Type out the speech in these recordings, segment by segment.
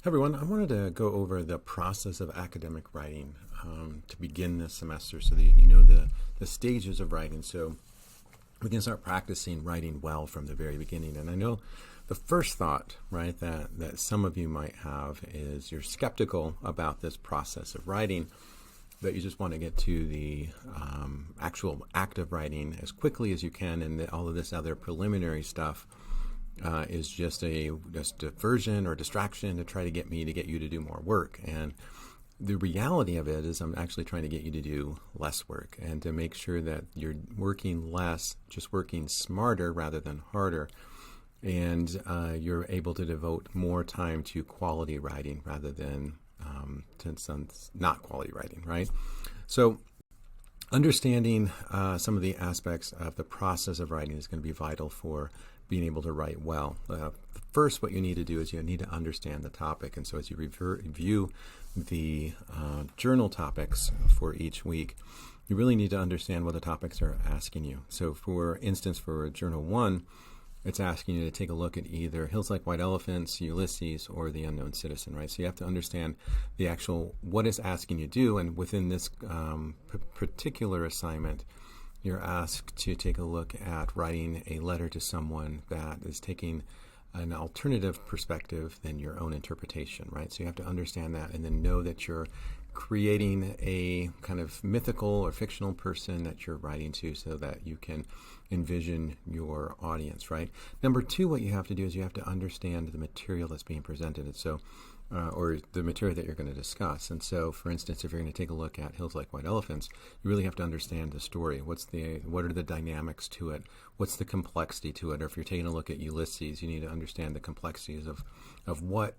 Everyone, I wanted to go over the process of academic writing to begin this semester so that you know the stages of writing so we can start practicing writing well from the very beginning. And I know the first thought, right, that some of you might have is you're skeptical about this process of writing, that you just want to get to the actual act of writing as quickly as you can, and that all of this other preliminary stuff is just a diversion or distraction to try to get you to do more work. And the reality of it is I'm actually trying to get you to do less work and to make sure that you're working less, just working smarter rather than harder. And you're able to devote more time to quality writing rather than to some not quality writing, right? So understanding some of the aspects of the process of writing is going to be vital for being able to write well. First, what you need to do is you need to understand the topic. And so as you review the journal topics for each week, you really need to understand what the topics are asking you. So for instance, for Journal 1, it's asking you to take a look at either Hills Like White Elephants, Ulysses, or The Unknown Citizen, right? So you have to understand the actual, what it's asking you to do, and within this particular assignment, you're asked to take a look at writing a letter to someone that is taking an alternative perspective than your own interpretation, right? So you have to understand that and then know that you're creating a kind of mythical or fictional person that you're writing to so that you can envision your audience, right? Number two, what you have to do is you have to understand the material that's being presented. And so or the material that you're going to discuss. And so, for instance, if you're going to take a look at Hills Like White Elephants, you really have to understand the story. What are the dynamics to it? What's the complexity to it? Or if you're taking a look at Ulysses, you need to understand the complexities of what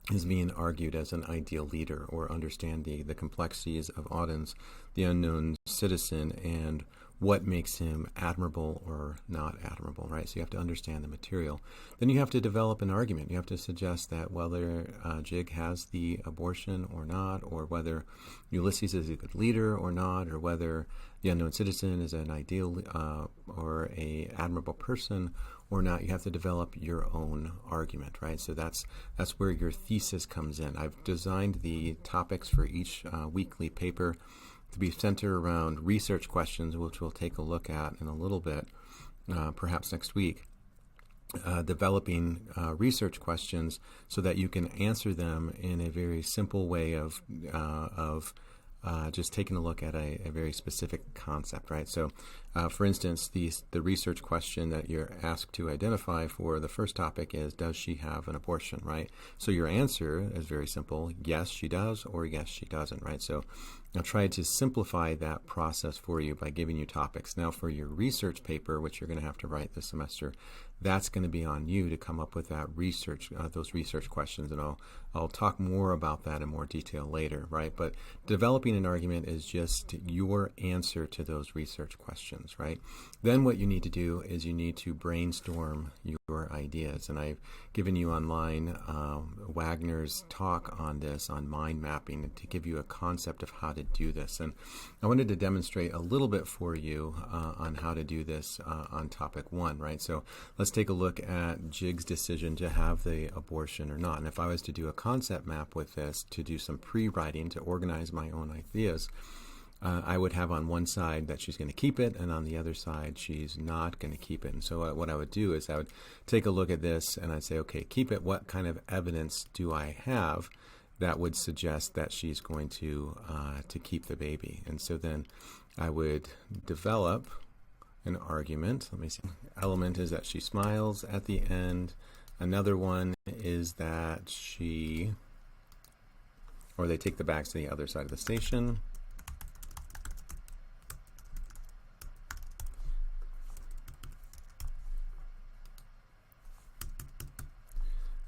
is being argued as an ideal leader, or understand the complexities of Auden's The Unknown Citizen and what makes him admirable or not admirable, right? So you have to understand the material. Then you have to develop an argument. You have to suggest that whether Jig has the abortion or not, or whether Ulysses is a good leader or not, or whether the unknown citizen is an ideal or a admirable person or not. You have to develop your own argument, right? So that's where your thesis comes in. I've designed the topics for each weekly paper to be centered around research questions, which we'll take a look at in a little bit, perhaps next week. Developing research questions so that you can answer them in a very simple way of just taking a look at a very specific concept, right? So, for instance, the research question that you're asked to identify for the first topic is, does she have an abortion, right? So your answer is very simple: yes, she does, or yes, she doesn't, right? So I'll try to simplify that process for you by giving you topics. Now, for your research paper, which you're going to have to write this semester, that's going to be on you to come up with that research, those research questions, and I'll talk more about that in more detail later, right? But developing an argument is just your answer to those research questions, right? Then what you need to do is you need to brainstorm your ideas, and I've given you online Wagner's talk on this, on mind mapping, to give you a concept of how to do this. And I wanted to demonstrate a little bit for you on how to do this on topic 1, right? So let's take a look at Jig's decision to have the abortion or not. And if I was to do a concept map with this, to do some pre-writing, to organize my own ideas, I would have on one side that she's going to keep it, and on the other side she's not going to keep it. And so what I would do is I would take a look at this and I'd say, okay, keep it. What kind of evidence do I have that would suggest that she's going to keep the baby? And so then I would develop an argument. Let me see. Element is that she smiles at the end. Another one is that they take the bags to the other side of the station.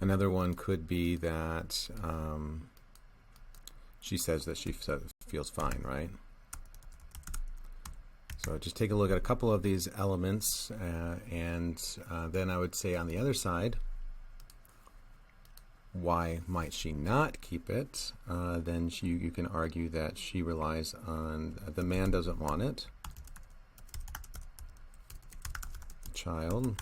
Another one could be that she says that she feels fine, right? So just take a look at a couple of these elements, and then I would say on the other side, why might she not keep it? Then you can argue that she relies on, the man doesn't want it, child.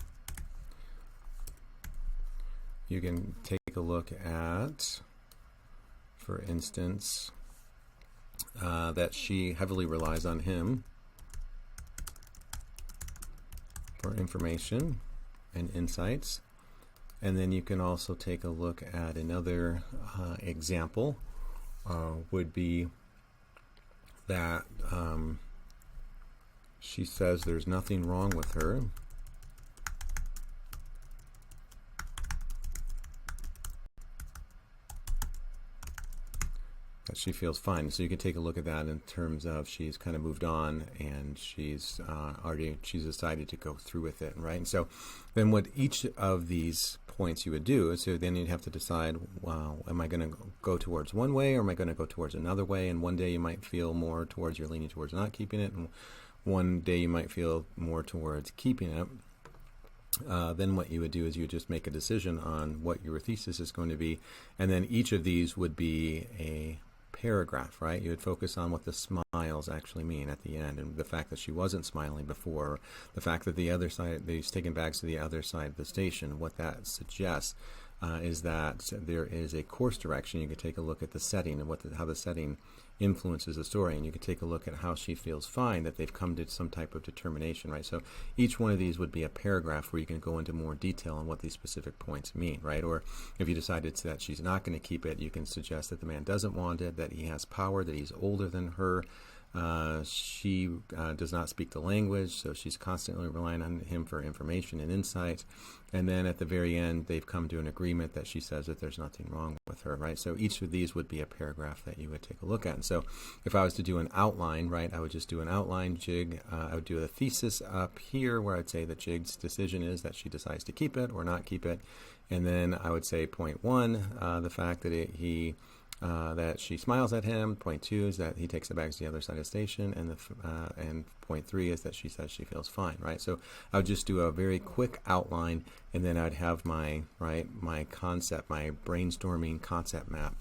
You can take take a look at, for instance, that she heavily relies on him for information and insights. And then you can also take a look at another example, would be that she says there's nothing wrong with her. That she feels fine. So you can take a look at that in terms of she's kind of moved on and she's decided to go through with it, right? And so then what each of these points you would do is, so then you'd have to decide, wow, am I going to go towards one way or am I going to go towards another way? And one day you might feel more towards, you're leaning towards not keeping it, and one day you might feel more towards keeping it. Then what you would do is you would just make a decision on what your thesis is going to be, and then each of these would be a paragraph, right? You would focus on what the smiles actually mean at the end, and the fact that she wasn't smiling before, the fact that the other side, they've taken bags to the other side of the station. What that suggests is that there is a course direction. You could take a look at the setting and how the setting influences the story, and you could take a look at how she feels fine, that they've come to some type of determination, right? So each one of these would be a paragraph where you can go into more detail on what these specific points mean, right? Or if you decided that she's not going to keep it, you can suggest that the man doesn't want it, that he has power, that he's older than her. She does not speak the language, so she's constantly relying on him for information and insight. And then at the very end, they've come to an agreement that she says that there's nothing wrong with her, right? So each of these would be a paragraph that you would take a look at. And so if I was to do an outline, right, I would just do an outline jig. I would do a thesis up here where I'd say that Jig's decision is that she decides to keep it or not keep it. And then I would say point one, the fact that that she smiles at him. Point two is that he takes the bags to the other side of the station, and point three is that she says she feels fine, right? So I would just do a very quick outline, and then I'd have my concept, my brainstorming concept map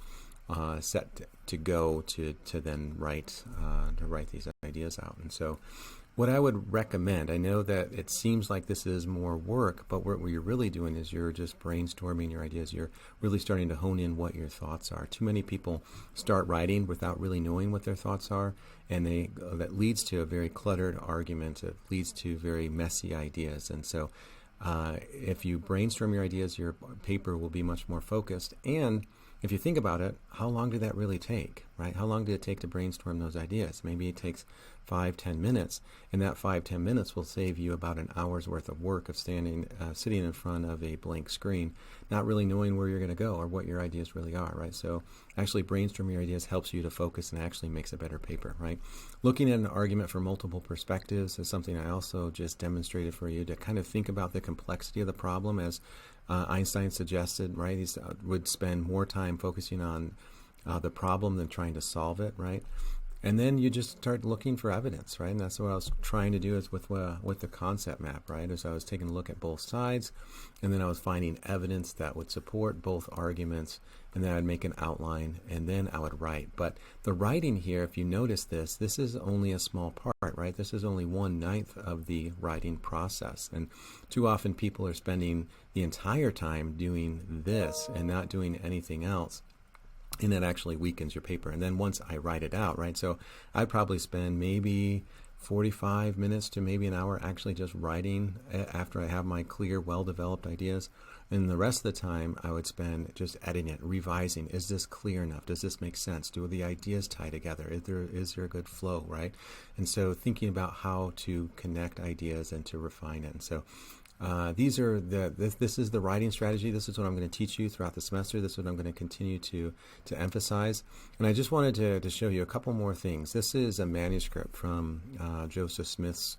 set to go to then write these ideas out. And so what I would recommend, I know that it seems like this is more work, but what you're really doing is you're just brainstorming your ideas. You're really starting to hone in what your thoughts are. Too many people start writing without really knowing what their thoughts are, and that leads to a very cluttered argument. It leads to very messy ideas. And so if you brainstorm your ideas, your paper will be much more focused. And if you think about it, how long did that really take, right? How long did it take to brainstorm those ideas? Maybe it takes 5-10 minutes, and that 5-10 minutes will save you about an hour's worth of work of sitting in front of a blank screen, not really knowing where you're going to go or what your ideas really are, right? So actually brainstorming your ideas helps you to focus and actually makes a better paper, right? Looking at an argument from multiple perspectives is something I also just demonstrated for you, to kind of think about the complexity of the problem, as Einstein suggested, right? He would spend more time focusing on the problem than trying to solve it, right? And then you just start looking for evidence, right? And that's what I was trying to do is with the concept map, right? As I was taking a look at both sides, and then I was finding evidence that would support both arguments, and then I'd make an outline, and then I would write. But the writing here, if you notice this is only a small part, right? This is only 1/9 of the writing process. And too often people are spending the entire time doing this and not doing anything else. And it actually weakens your paper. And then once I write it out, right, so I'd probably spend maybe 45 minutes to maybe an hour actually just writing after I have my clear, well-developed ideas. And the rest of the time I would spend just editing it, revising. Is this clear enough? Does this make sense? Do the ideas tie together? Is there a good flow, right? And so thinking about how to connect ideas and to refine it. And so this is the writing strategy. This is what I'm going to teach you throughout the semester. This is what I'm going to continue to emphasize. And I just wanted to show you a couple more things. This is a manuscript from Joseph Smith's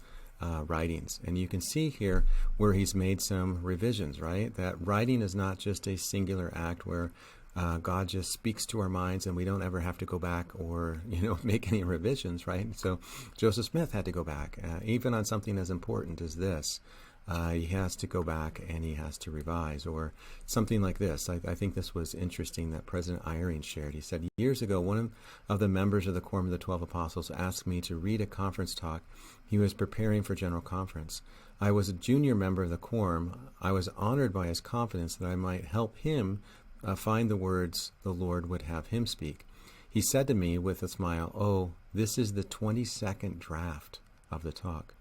writings. And you can see here where he's made some revisions, right? That writing is not just a singular act where God just speaks to our minds and we don't ever have to go back or make any revisions, right? So Joseph Smith had to go back, even on something as important as this. He has to go back and he has to revise, or something like this. I think this was interesting that President Eyring shared. He said, years ago, one of the members of the Quorum of the 12 Apostles asked me to read a conference talk he was preparing for General Conference. I was a junior member of the Quorum. I was honored by his confidence that I might help him find the words the Lord would have him speak. He said to me with a smile, "Oh, this is the 22nd draft of the talk."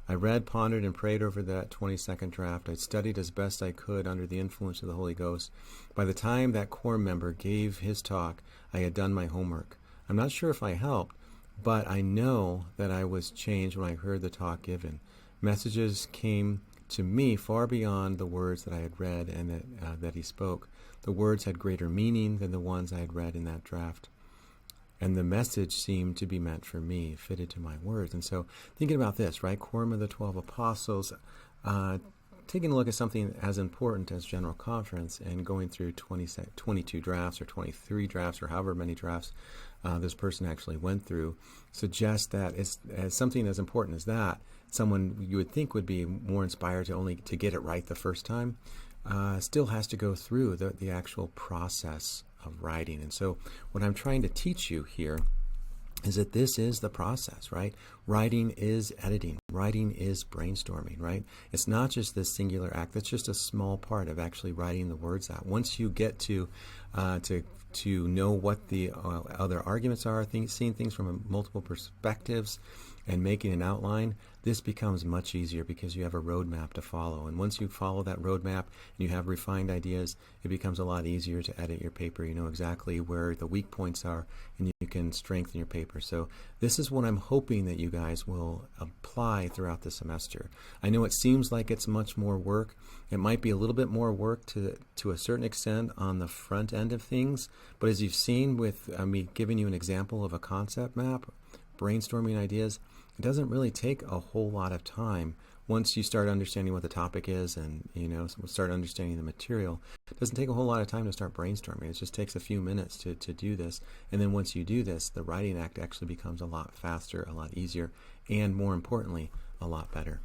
I read, pondered, and prayed over that 22nd draft. I studied as best I could under the influence of the Holy Ghost. By the time that core member gave his talk, I had done my homework. I'm not sure if I helped, but I know that I was changed when I heard the talk given. Messages came to me far beyond the words that I had read and that he spoke. The words had greater meaning than the ones I had read in that draft. And the message seemed to be meant for me, fitted to my words. And so thinking about this, right, Quorum of the 12 Apostles, taking a look at something as important as General Conference and going through 22 drafts or 23 drafts or however many drafts this person actually went through, suggests that as something as important as that, someone you would think would be more inspired to get it right the first time, still has to go through the actual process of writing. And so what I'm trying to teach you here is that this is the process, right? Writing is editing. Writing is brainstorming, right? It's not just this singular act. That's just a small part of actually writing the words out. Once you get to know what the other arguments are, seeing things from multiple perspectives, and making an outline, this becomes much easier because you have a roadmap to follow. And once you follow that roadmap and you have refined ideas, it becomes a lot easier to edit your paper. You know exactly where the weak points are, and you can strengthen your paper. So this is what I'm hoping that you guys will apply throughout the semester. I know it seems like it's much more work. It might be a little bit more work to a certain extent on the front end of things, but as you've seen with me giving you an example of a concept map, brainstorming ideas, it doesn't really take a whole lot of time once you start understanding what the topic is and start understanding the material. It doesn't take a whole lot of time to start brainstorming. It just takes a few minutes to do this, and then once you do this, the writing act actually becomes a lot faster, a lot easier, and more importantly, a lot better.